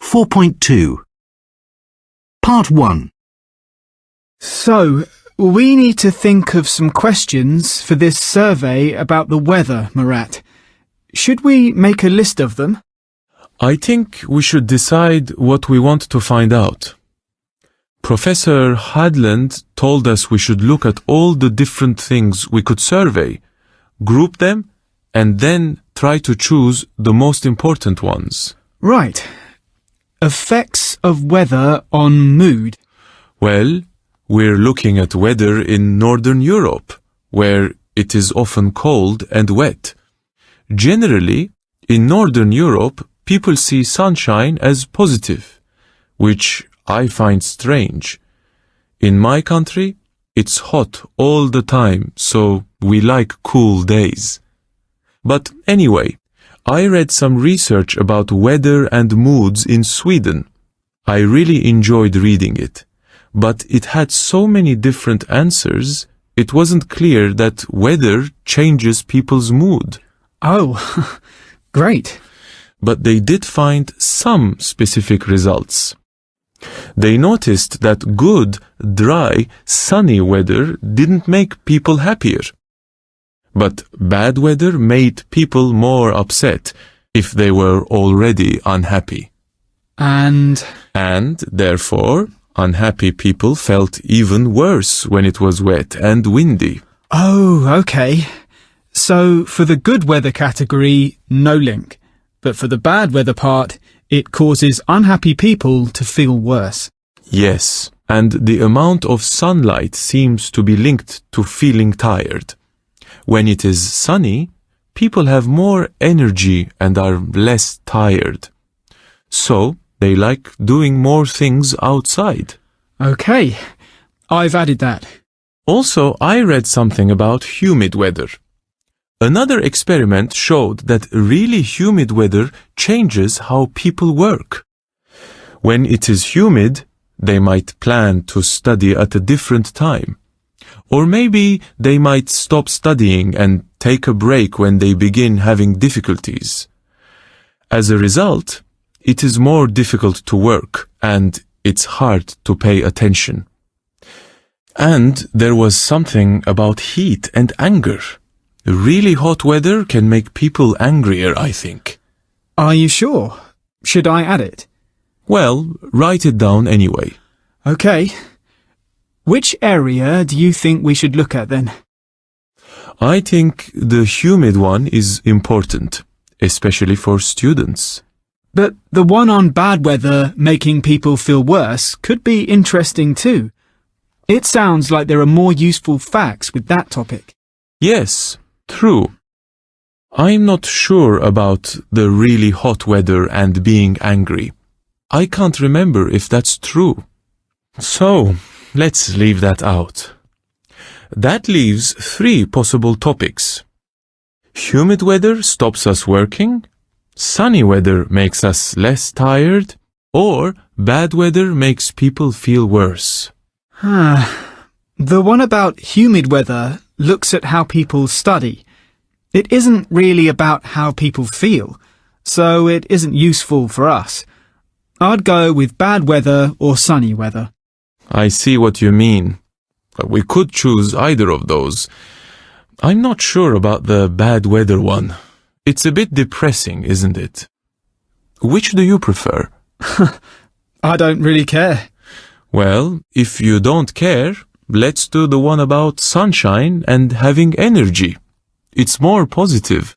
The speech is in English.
4.2 Part 1 So, we need to think of some questions for this survey about the weather, Murat. Should we make a list of them? I think we should decide what we want to find out. Professor Hadland told us we should look at all the different things we could survey, group them, and then try to choose the most important ones. Right. Effects of weather on mood. Well, we're looking at weather in Northern Europe, where it is often cold and wet. Generally, in Northern Europe, people see sunshine as positive, which I find strange. In my country, it's hot all the time, so we like cool days. But anyway, I read some research about weather and moods in Sweden. I really enjoyed reading it, but it had so many different answers, it wasn't clear that weather changes people's mood. Oh, great. But they did find some specific results. They noticed that good, dry, sunny weather didn't make people happier. But bad weather made people more upset if they were already unhappy. And Therefore, unhappy people felt even worse when it was wet and windy. Oh, okay. So, for the good weather category, no link. But for the bad weather part, it causes unhappy people to feel worse. Yes, and the amount of sunlight seems to be linked to feeling tired. When it is sunny, people have more energy and are less tired. So, they like doing more things outside. Okay, I've added that. Also, I read something about humid weather. Another experiment showed that really humid weather changes how people work. When it is humid, they might plan to study at a different time. Or maybe they might stop studying and take a break when they begin having difficulties. As a result, it is more difficult to work and it's hard to pay attention. And there was something about heat and anger. Really hot weather can make people angrier, I think. Are you sure? Should I add it? Well, write it down anyway. Okay. Which area do you think we should look at then? I think the humid one is important, especially for students. But the one on bad weather making people feel worse could be interesting too. It sounds like there are more useful facts with that topic. Yes, true. I'm not sure about the really hot weather and being angry. I can't remember if that's true. So, let's leave that out. That leaves 3 possible topics. Humid weather stops us working, sunny weather makes us less tired, or bad weather makes people feel worse. The one about humid weather looks at how people study. It isn't really about how people feel, so it isn't useful for us. I'd go with bad weather or sunny weather. I see what you mean. But we could choose either of those. I'm not sure about the bad weather one. It's a bit depressing, isn't it? Which do you prefer? I don't really care. Well, if you don't care, let's do the one about sunshine and having energy. It's more positive.